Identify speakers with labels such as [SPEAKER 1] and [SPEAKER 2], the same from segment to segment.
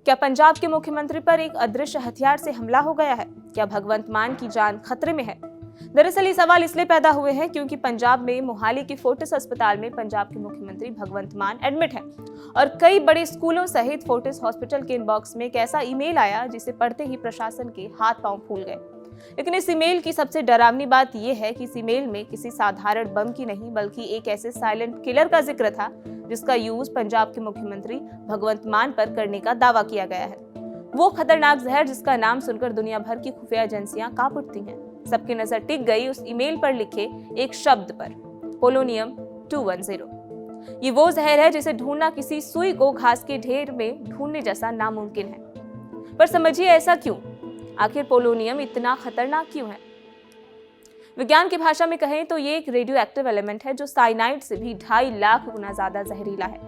[SPEAKER 1] क्या पंजाब के मुख्यमंत्री पर एक अदृश्य हथियार से हमला हो गया है? क्या भगवंत मान की जान खतरे में है? दरअसल ये सवाल इसलिए पैदा हुए हैं क्योंकि पंजाब में मोहाली के फोर्टिस अस्पताल में पंजाब के मुख्यमंत्री भगवंत मान एडमिट हैं और कई बड़े स्कूलों सहित फोर्टिस हॉस्पिटल के इनबॉक्स में एक ऐसा ईमेल आया जिसे पढ़ते ही प्रशासन के हाथ पांव फूल गए। लेकिन इस ईमेल की सबसे डरावनी बात यह है कि इस ईमेल में किसी साधारण बम की नहीं बल्कि एक ऐसे साइलेंट किलर का जिक्र था जिसका यूज पंजाब के मुख्यमंत्री भगवंत मान पर करने का दावा किया गया है। वो खतरनाक जहर जिसका नाम सुनकर दुनिया भर की खुफिया एजेंसियां कांप उठती हैं। सबकी नजर टिक गई उस ईमेल पर लिखे एक शब्द पर, पोलोनियम 210। ये वो जहर है जिसे ढूंढना किसी सुई को घास के ढेर में ढूंढने जैसा नामुमकिन है। पर समझिए ऐसा क्यों? आखिर पोलोनियम इतना खतरनाक क्यों है? विज्ञान की भाषा में कहें तो ये एक रेडियो एक्टिव एलिमेंट है जो साइनाइड से भी 2.5 लाख गुना ज्यादा जहरीला है।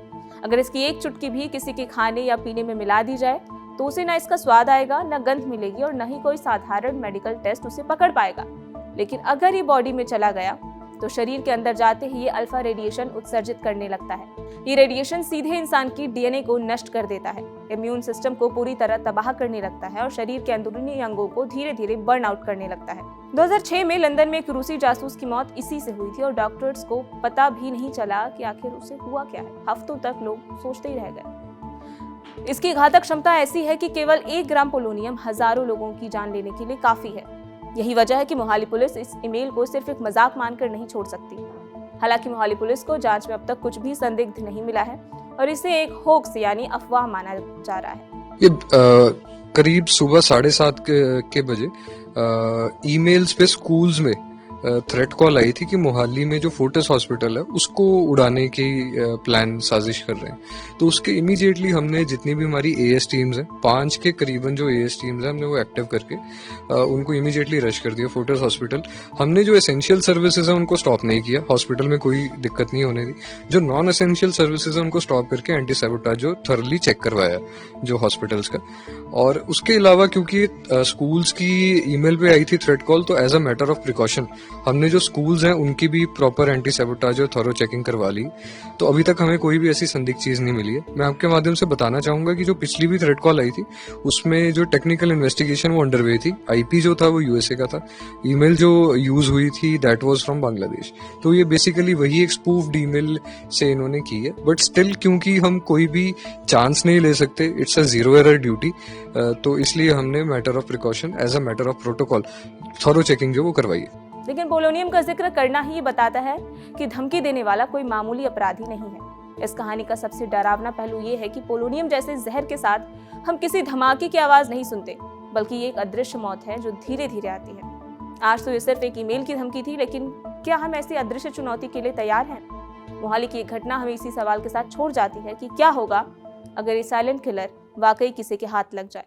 [SPEAKER 1] अगर इसकी एक चुटकी भी किसी के खाने या पीने में मिला दी जाए तो उसे ना इसका स्वाद आएगा, न गंध मिलेगी और न ही कोई साधारण मेडिकल टेस्ट उसे पकड़ पाएगा। लेकिन अगर ये बॉडी में चला गया तो शरीर के अंदर जाते ही ये अल्फा रेडिएशन उत्सर्जित करने लगता है। ये रेडिएशन सीधे इंसान की डीएनए को नष्ट कर देता है, इम्यून सिस्टम को पूरी तरह तबाह करने लगता है और शरीर के अंदरूनी अंगों को धीरे धीरे बर्न आउट करने लगता है। 2006 में लंदन में एक रूसी जासूस की मौत इसी से हुई थी और डॉक्टर्स को पता भी नहीं चला कि आखिर उसे हुआ क्या है। हफ्तों तक लोग सोचते ही रह गए। इसकी घातक क्षमता ऐसी है कि केवल 1 ग्राम पोलोनियम हजारों लोगों की जान लेने के लिए काफी है। यही वजह है कि मोहाली पुलिस इस ईमेल को सिर्फ एक मजाक मानकर नहीं छोड़ सकती। हालांकि मोहाली पुलिस को जांच में अब तक कुछ भी संदिग्ध नहीं मिला है और इसे एक होक्स यानी अफवाह माना जा रहा है।
[SPEAKER 2] ये करीब सुबह 7:30 के बजे ईमेल्स पे स्कूल्स में थ्रेट कॉल आई थी कि मोहाली में जो फोर्टिस हॉस्पिटल है उसको उड़ाने की प्लान साजिश कर रहे हैं। तो उसके इमीडिएटली हमने जितनी भी हमारी एएस टीम्स हैं, 5 के करीबन जो एएस टीम्स हैं, हमने वो एक्टिव करके उनको इमीडिएटली रश कर दिया फोर्टिस हॉस्पिटल। हमने जो एसेंशियल सर्विसेज हैं उनको स्टॉप नहीं किया, हॉस्पिटल में कोई दिक्कत नहीं होने दी। जो नॉन एसेंशियल सर्विसेज हैं उनको स्टॉप करके एंटी सैबोटाज जो थॉरली चेक करवाया जो हॉस्पिटल्स का। और उसके अलावा क्योंकि स्कूल्स की ईमेल पे आई थी थ्रेट कॉल, तो as a matter of precaution हमने जो स्कूल्स हैं उनकी भी प्रॉपर एंटी सैबोटाज और थॉरो चेकिंग करवा ली। तो अभी तक हमें कोई भी ऐसी संदिग्ध चीज नहीं मिली है। मैं आपके माध्यम से बताना चाहूंगा कि जो पिछली भी थ्रेट कॉल आई थी उसमें जो टेक्निकल इन्वेस्टिगेशन वो अंडरवे थी। आईपी जो था वो यूएसए का था, ईमेल जो यूज हुई थी दैट वाज फ्रॉम बांग्लादेश। तो ये बेसिकली वही एक स्पूफ्ड ईमेल से इन्होंने की है। बट स्टिल क्योंकि हम कोई भी चांस नहीं ले सकते, it's a zero error duty, तो इसलिए हमने matter of precaution as a matter of protocol thorough checking जो वो करवाई है।
[SPEAKER 1] लेकिन पोलोनियम का जिक्र करना ही बताता है कि धमकी देने वाला कोई मामूली अपराधी नहीं है। इस कहानी का सबसे डरावना पहलू ये है कि पोलोनियम जैसे जहर के साथ हम किसी धमाके की आवाज नहीं सुनते, बल्कि ये एक अदृश्य मौत है जो धीरे धीरे आती है। आज तो ये सिर्फ एक ईमेल की धमकी थी, लेकिन क्या हम ऐसी अदृश्य चुनौती के लिए तैयार हैं? मोहाली की एक घटना हमें इसी सवाल के साथ छोड़ जाती है कि क्या होगा अगर ये साइलेंट किलर वाकई किसी के हाथ लग जाए।